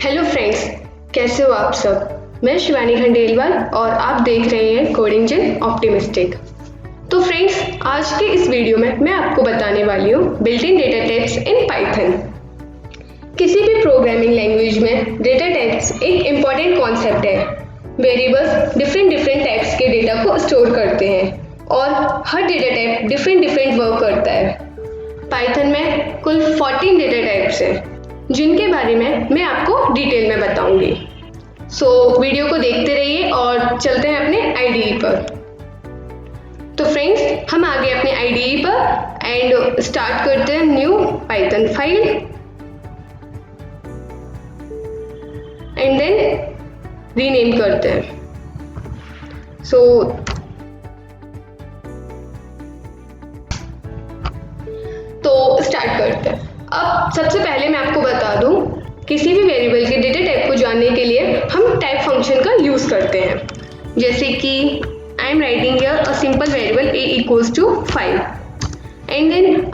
Hello friends, कैसे हो आप सब। मैं शिवानी खंडेलवाल और आप देख रहे हैं कोडिंग जिन ऑप्टिमिस्टिक। तो फ्रेंड्स, आज के इस वीडियो में मैं आपको बताने वाली हूँ built in data types in Python. किसी भी प्रोग्रामिंग लैंग्वेज में डेटा टाइप्स एक इम्पॉर्टेंट कॉन्सेप्ट है। वेरिएबल्स डिफरेंट टाइप्स के डेटा को स्टोर करते हैं और हर डेटा टाइप डिफरेंट वर्क करता है। पाइथन में कुल 14 डेटा टाइप्स हैं, जिनके बारे में मैं आपको डिटेल में बताऊंगी। सो वीडियो को देखते रहिए और चलते हैं अपने आईडीई पर। तो फ्रेंड्स, हम आ गए अपने आईडीई पर एंड स्टार्ट करते हैं new Python file and then rename करते हैं। तो स्टार्ट करते हैं। अब सबसे पहले मैं आपको बता दूं, किसी भी वेरिएबल के डेटा टाइप को जानने के लिए हम टाइप फंक्शन का यूज करते हैं। जैसे कि I am writing here a simple variable a equals to 5 and then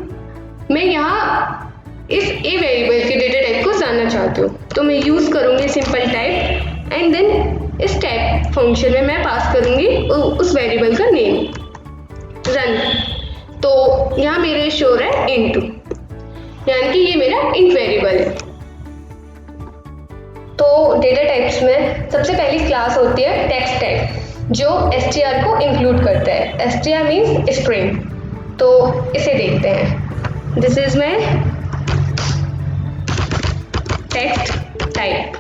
मैं यहाँ इस a वेरिएबल के डेटा टाइप को जानना चाहती हूँ, तो मैं यूज करूंगी सिंपल टाइप एंड देन इस टाइप फंक्शन में मैं पास करूंगी उस वेरिएबल का नेम रन। तो यहाँ मेरे शो है इंट, यानी कि ये मेरा इंट वेरिएबल है। तो डेटा टाइप्स में सबसे पहली क्लास होती है टेक्स्ट टाइप, जो str को इंक्लूड करता है। str means string. तो इसे देखते हैं। This is my text type.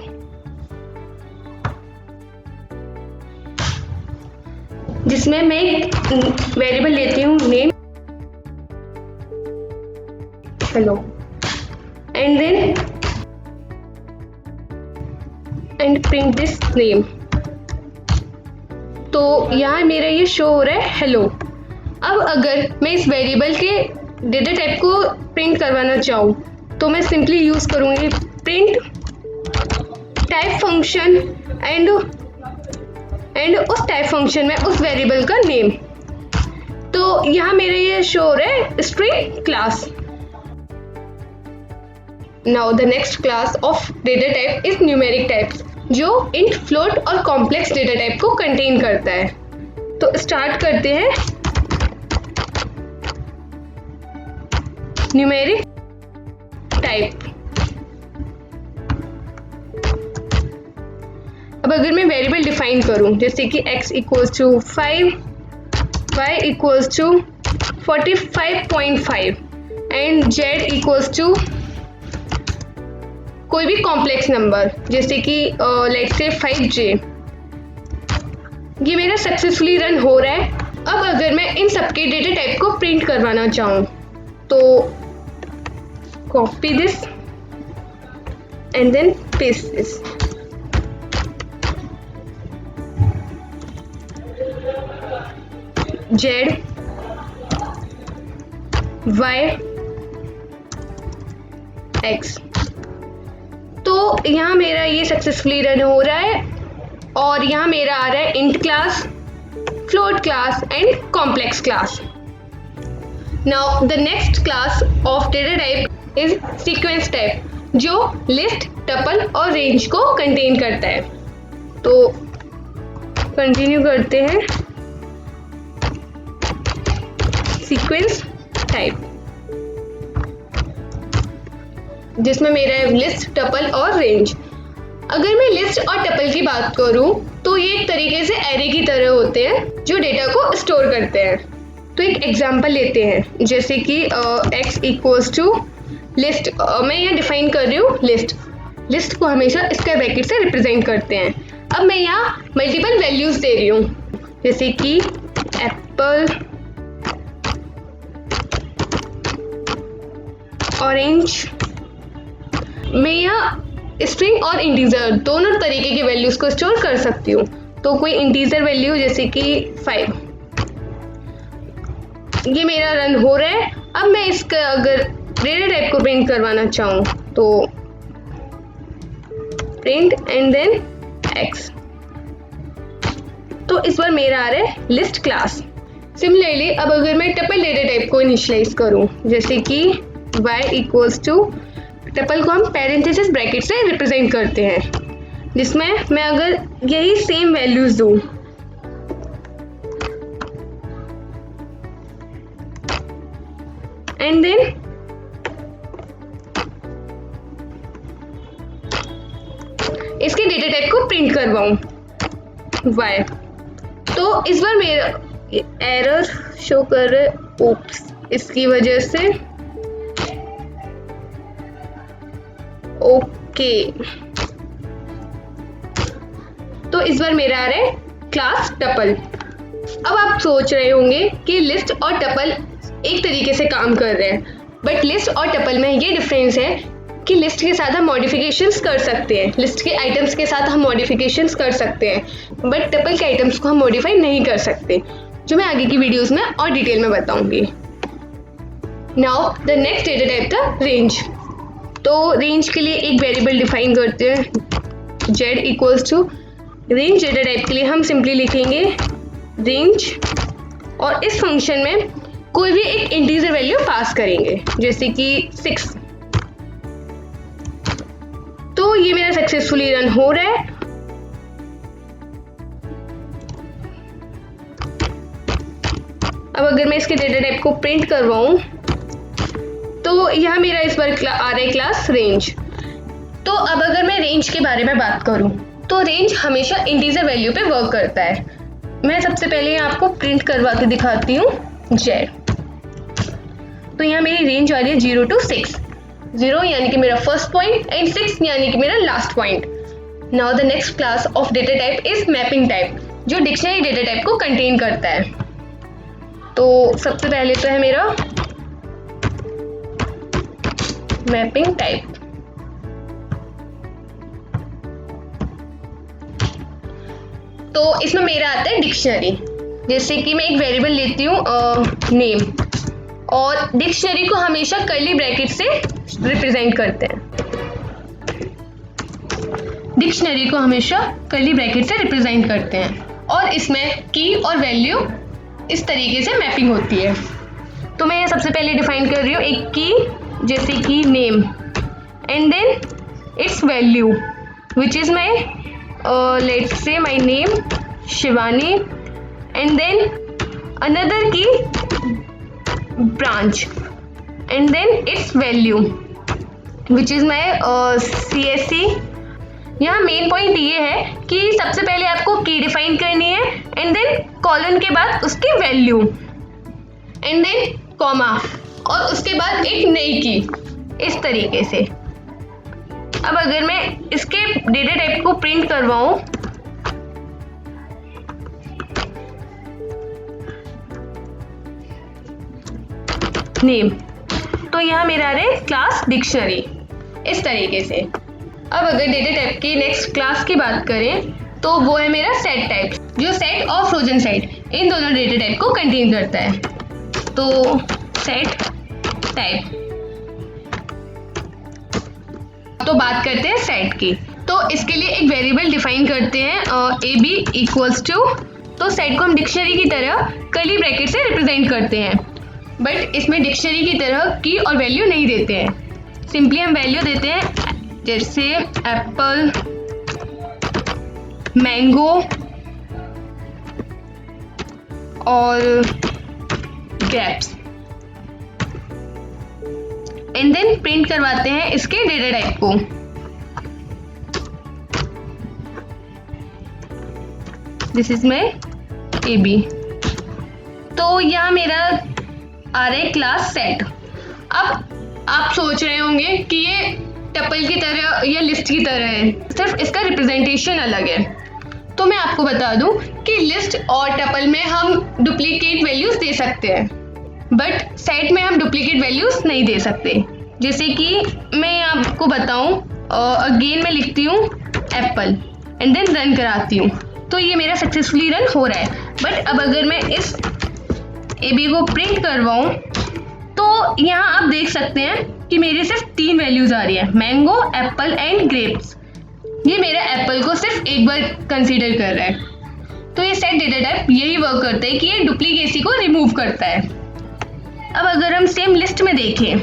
जिसमें मैं एक वेरिएबल लेती हूँ name hello and then and print this name। तो यहाँ मेरा ये शो हो रहा है हेलो। अब अगर मैं इस वेरिएबल के डेटा टाइप को प्रिंट करवाना चाहूँ, तो मैं सिंपली यूज करूँगी प्रिंट टाइप फंक्शन एंड उस टाइप फंक्शन में उस वेरिएबल का नेम। तो यहाँ मेरा ये शो हो रहा है string class. Now the next class of data type is numeric types, जो int, float और complex data type को contain करता है। तो start करते हैं numeric type। अब अगर मैं वेरिएबल डिफाइन करूं, जैसे कि x equals to 5, y equals to 45.5 and z equals to कोई भी कॉम्प्लेक्स नंबर, जैसे कि लेट्स से 5j। ये मेरा सक्सेसफुली रन हो रहा है। अब अगर मैं इन सबके डेटा टाइप को प्रिंट करवाना चाहूँ, तो copy this and then paste this. z, y, x। तो यहाँ मेरा ये सक्सेसफुली रन हो रहा है और यहाँ मेरा आ रहा है int class, float class and complex class. Now the next class of data type is sequence type, जो लिस्ट, टपल और रेंज को कंटेन करता है। तो कंटिन्यू करते हैं सीक्वेंस टाइप, जिसमें मेरा है लिस्ट, टपल और रेंज। अगर मैं लिस्ट और टपल की बात करूं, तो ये एक तरीके से एरे की तरह होते हैं जो डेटा को स्टोर करते हैं। तो एक एग्जांपल लेते हैं, जैसे कि x इक्वल्स टू लिस्ट। मैं यहाँ डिफाइन कर रही हूँ लिस्ट को हमेशा स्क्वायर ब्रैकेट से रिप्रेजेंट करते हैं। अब मैं यहाँ मल्टीपल वैल्यूज दे रही हूँ, जैसे कि एप्पल, ऑरेंज। मैं यहाँ स्ट्रिंग और इंटीजर दोनों तरीके के वैल्यूज को स्टोर कर सकती हूँ। तो कोई इंटीजर वैल्यू जैसे कि 5, ये मेरा रन हो रहा है। अब मैं इसका अगर डेटा टाइप को प्रिंट करवाना चाहूँ, तो प्रिंट एंड देन x। तो इस बार मेरा आ रहा है लिस्ट क्लास। सिमिलरली अब अगर मैं टपल डेटा टाइप को इनिशियलाइज करूँ, जैसे कि y इक्वल्स टू टपल को हम पैरेंथेसिस ब्रैकेट से रिप्रेजेंट करते हैं, जिसमें मैं अगर यही सेम वैल्यूज दूं एंड देन इसके डेटा टाइप को प्रिंट करवाऊं y, तो इस बार मेरा एरर शो कर रहा है, ओप्स, इसकी वजह से ओके। तो इस बार मेरा आ रहा है क्लास टपल। अब आप सोच रहे होंगे कि लिस्ट और टपल एक तरीके से काम कर रहे हैं, बट लिस्ट और टपल में ये डिफरेंस है कि लिस्ट के साथ हम मॉडिफिकेशंस कर सकते हैं, लिस्ट के आइटम्स के साथ हम मॉडिफिकेशंस कर सकते हैं, बट टपल के आइटम्स को हम मॉडिफाई नहीं कर सकते, जो मैं आगे की वीडियोस में और डिटेल में बताऊंगी। Now the next data type था रेंज। तो रेंज के लिए एक वेरिएबल डिफाइन करते हैं, z equals to range. Data type के लिए हम सिंपली लिखेंगे रेंज, और इस फंक्शन में कोई भी एक इंटीजर वैल्यू पास करेंगे, जैसे कि 6। तो ये मेरा सक्सेसफुली रन हो रहा है। अब अगर मैं इसके डेटा टाइप को प्रिंट करवाऊं तो यहाँ मेरा इस बार आ रहा है क्लास रेंज। तो अब अगर मैं रेंज के बारे में बात करूं तो रेंज हमेशा इंटीजर वैल्यू पे वर्क करता है। मैं सबसे पहले आपको प्रिंट करवा के दिखाती हूँ z। तो यहाँ मेरी रेंज आ रही है 0 to 6, 0 यानी कि मेरा फर्स्ट पॉइंट एंड 6 यानी कि मेरा last point. Now the next class of data type is mapping type, जो डिक्शनरी डेटा टाइप को कंटेन करता है। तो सबसे पहले तो है मेरा मैपिंग टाइप। तो इसमें मेरा आता है डिक्शनरी। जैसे कि मैं एक वेरिएबल लेती हूँ नेम, और डिक्शनरी को हमेशा कर्ली ब्रैकेट से रिप्रेजेंट करते हैं, डिक्शनरी को हमेशा कर्ली ब्रैकेट से रिप्रेजेंट करते हैं, और इसमें की और वैल्यू इस तरीके से मैपिंग होती है। तो मैं सबसे पहले डिफाइन कर रही हूँ एक की, जैसे कि name, and then it's value which is my let's say my name Shivani, and then another key branch, and then its value which is my CSC। यहाँ मेन पॉइंट ये है कि सबसे पहले आपको की डिफाइन करनी है, एंड देन कॉलन के बाद उसकी वैल्यू, एंड देन कॉमा, और उसके बाद एक नई की, इस तरीके से। अब अगर मैं इसके डेटा टाइप को प्रिंट करवाऊं नेम, तो यहाँ मेरा आ रहा है क्लास डिक्शनरी, इस तरीके से। अब अगर डेटा टाइप की नेक्स्ट क्लास की बात करें तो वो है मेरा सेट टाइप, जो सेट और फ्रोजन सेट इन दोनों डेटा टाइप को कंटेन करता है। तो सेट टाइप, तो बात करते हैं सेट की। तो इसके लिए एक वेरिएबल डिफाइन करते हैं ab इक्वल्स टू, तो सेट को हम डिक्शनरी की तरह कर्ली ब्रैकेट से रिप्रेजेंट करते हैं, बट इसमें डिक्शनरी की तरह की और वैल्यू नहीं देते हैं, सिंपली हम वैल्यू देते हैं, जैसे एप्पल, मैंगो और ग्रेप्स, एंड देन प्रिंट करवाते हैं इसके डेटा टाइप को। This is my AB। तो यहाँ मेरा आ रहा है क्लास सेट। अब आप सोच रहे होंगे कि ये टपल की तरह या लिस्ट की तरह है, सिर्फ इसका रिप्रेजेंटेशन अलग है। तो मैं आपको बता दूं कि लिस्ट और टपल में हम डुप्लीकेट वैल्यूज दे सकते हैं, बट सेट में हम डुप्लीकेट वैल्यूज नहीं दे सकते। जैसे कि मैं आपको बताऊं, अगेन मैं लिखती हूँ एप्पल एंड देन रन कराती हूँ, तो ये मेरा सक्सेसफुली रन हो रहा है। बट अब अगर मैं इस AB को प्रिंट करवाऊं तो यहाँ आप देख सकते हैं कि मेरे सिर्फ 3 वैल्यूज आ रही है, मैंगो, एप्पल एंड ग्रेप्स। ये मेरा एप्पल को सिर्फ एक बार कंसीडर कर रहा है। तो ये सेट डेटा टाइप यही वर्क करता है कि ये डुप्लीकेसी को रिमूव करता है। अब अगर हम सेम लिस्ट में देखें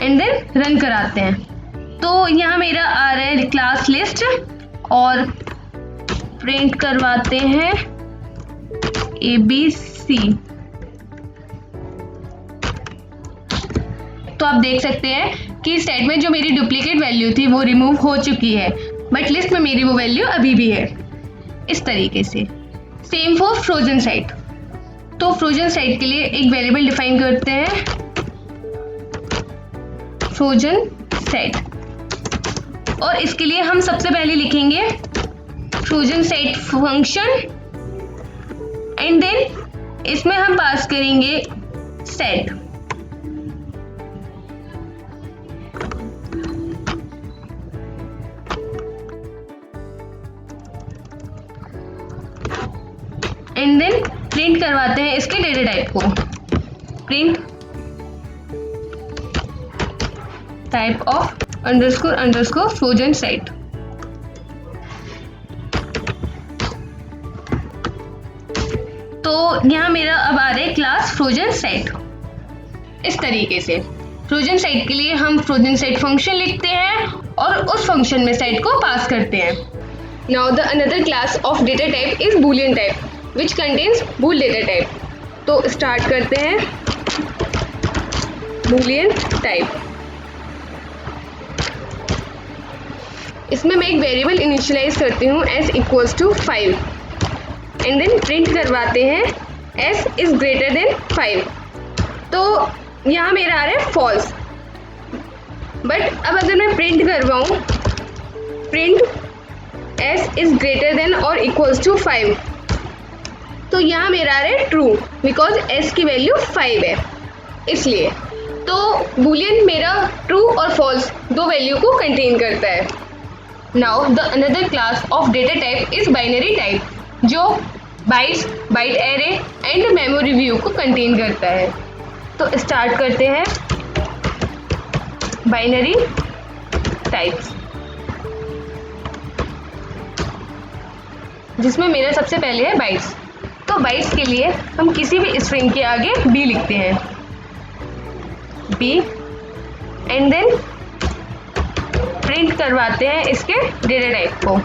एंड देन रन कराते हैं। तो यहाँ मेरा आ रहा है क्लास लिस्ट और प्रिंट करवाते हैं ABC। तो आप देख सकते हैं कि सेट में जो मेरी डुप्लीकेट वैल्यू थी वो रिमूव हो चुकी है, बट लिस्ट में मेरी वो वैल्यू अभी भी है इस तरीके से। Same for frozen site. तो फ्रोजन साइट के लिए एक वेरिएबल डिफाइन करते हैं, फ्रोजन साइट, और इसके लिए हम सबसे पहले लिखेंगे frozen set function and then इसमें हम पास करेंगे सेट। एंड देन प्रिंट करवाते हैं इसके डेटा टाइप को, print type of underscore underscore frozen site. तो यहाँ मेरा अब आ रहा है क्लास फ्रोजन साइट इस तरीके से। फ्रोजन साइट के लिए हम फ्रोजन साइट फंक्शन लिखते हैं और उस फंक्शन में साइट को पास करते हैं। Now the another class of data type is boolean type which contains bool data type. तो स्टार्ट करते हैं boolean type। इसमें मैं एक वेरिएबल इनिशियलाइज करती हूँ s equals to 5 and then print करवाते हैं s is greater than 5। तो यहाँ मेरा आ रहा है फॉल्स, बट अब अगर मैं प्रिंट करवाऊँ print s is greater than और equals to 5, तो यहाँ मेरा आ रहा है ट्रू बिकॉज s की वैल्यू 5 है इसलिए। तो बूलियन मेरा ट्रू और फॉल्स दो वैल्यू को कंटेन करता है। Now the another class of data type is binary type, जो bytes, byte array and memory view को कंटेन करता है। तो स्टार्ट करते हैं बाइनरी टाइप्स, जिसमें मेरा सबसे पहले है बाइट्स। तो बाइट्स के लिए हम किसी भी स्ट्रिंग के आगे b लिखते हैं, b एंड देन प्रिंट करवाते हैं इसके डेटा टाइप को।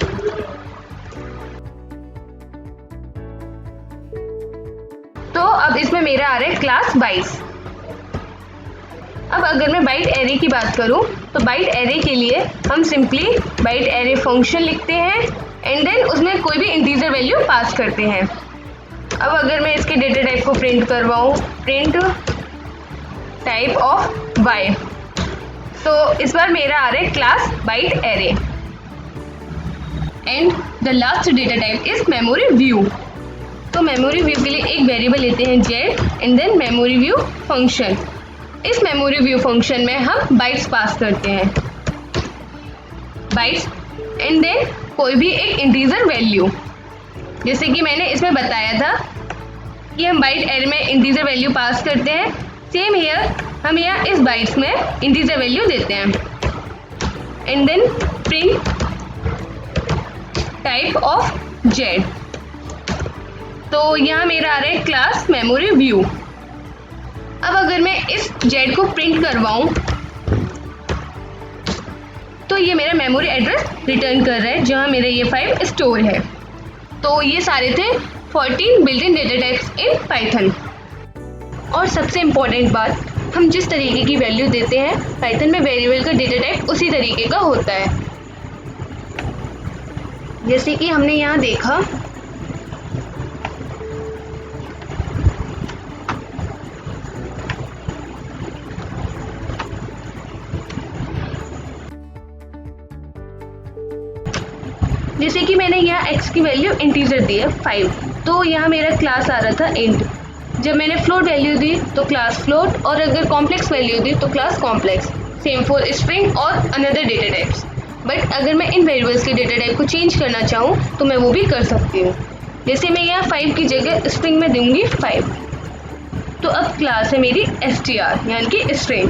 तो अब इसमें मेरा आ रहा है क्लास बाइट्स। अब अगर मैं बाइट एरे की बात करूं तो बाइट एरे के लिए हम सिंपली बाइट एरे फंक्शन लिखते हैं एंड देन उसमें कोई भी इंटीजर वैल्यू पास करते हैं। अब अगर मैं इसके डेटा टाइप को प्रिंट करवाऊँ, प्रिंट टाइप ऑफ y, तो इस बार मेरा आ रहा है class byte array and the last data type is memory view. तो मेमोरी व्यू के लिए एक वेरिएबल लेते हैं z and then memory view function. इस मेमोरी व्यू फंक्शन में हम बाइट्स पास करते हैं, बाइट्स एंड देन कोई भी एक इंटीजर वैल्यू, जैसे कि मैंने इसमें बताया था कि हम बाइट एरे में इंटीजर वैल्यू पास करते हैं। सेम हियर हम यहाँ इस बाइट्स में इंटीजर वैल्यू देते हैं and then print type of z। तो यहाँ मेरा आ रहा है क्लास मेमोरी व्यू। अब अगर मैं इस z को प्रिंट करवाऊँ तो ये मेरा मेमोरी एड्रेस रिटर्न कर रहा है जहाँ मेरा ये 5 स्टोर है। तो ये सारे थे 14 built in data types in Python. और सबसे इम्पोर्टेंट बात, हम जिस तरीके की वैल्यू देते हैं पाइथन में वेरिएबल का डेटा टाइप उसी तरीके का होता है। जैसे कि हमने यहाँ देखा जैसे कि मैंने यहाँ x की वैल्यू इंटीजर दी है 5, तो यहाँ मेरा क्लास आ रहा था इंट। जब मैंने फ्लोट वैल्यू दी तो क्लास फ्लोट, और अगर कॉम्प्लेक्स वैल्यू दी तो class complex. Same for string और अनदर डेटा टाइप्स। बट अगर मैं इन वेरिएबल्स के डेटा टाइप को चेंज करना चाहूँ तो मैं वो भी कर सकती हूँ। जैसे मैं यहाँ 5 की जगह स्ट्रिंग में दूंगी 5, तो अब क्लास है मेरी str यानी कि स्ट्रिंग।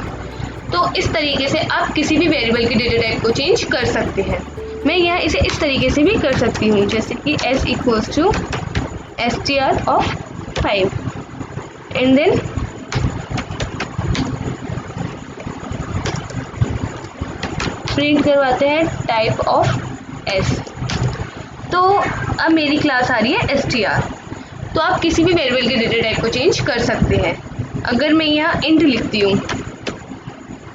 तो इस तरीके से आप किसी भी वेरिएबल के डेटा टाइप को चेंज कर सकते हैं। मैं यहाँ इसे इस तरीके से भी कर सकती हूँ, जैसे कि s equals to str of 5 and then print करवाते हैं टाइप ऑफ एस। तो अब मेरी क्लास आ रही है str। तो आप किसी भी वेरिएबल के डेटा टाइप को चेंज कर सकते हैं। अगर मैं यहाँ इंट लिखती हूँ,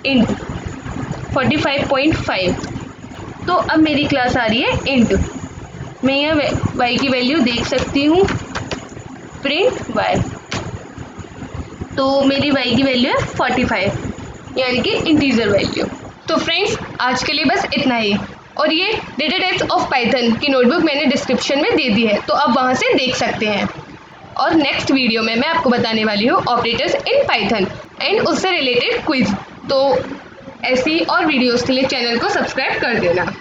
इंट 45.5, तो अब मेरी क्लास आ रही है इंट। मैं यहाँ y की वैल्यू देख सकती हूँ, प्रिंट y। तो मेरी y की वैल्यू है 45, यानी कि इंटीजर वैल्यू। तो फ्रेंड्स, आज के लिए बस इतना ही। और ये डेटा टाइप्स ऑफ पाइथन की नोटबुक मैंने डिस्क्रिप्शन में दे दी है, तो आप वहाँ से देख सकते हैं। और नेक्स्ट वीडियो में मैं आपको बताने वाली हूँ ऑपरेटर्स इन पाइथन एंड उससे रिलेटेड क्विज। तो ऐसी और वीडियोस के लिए चैनल को सब्सक्राइब कर देना।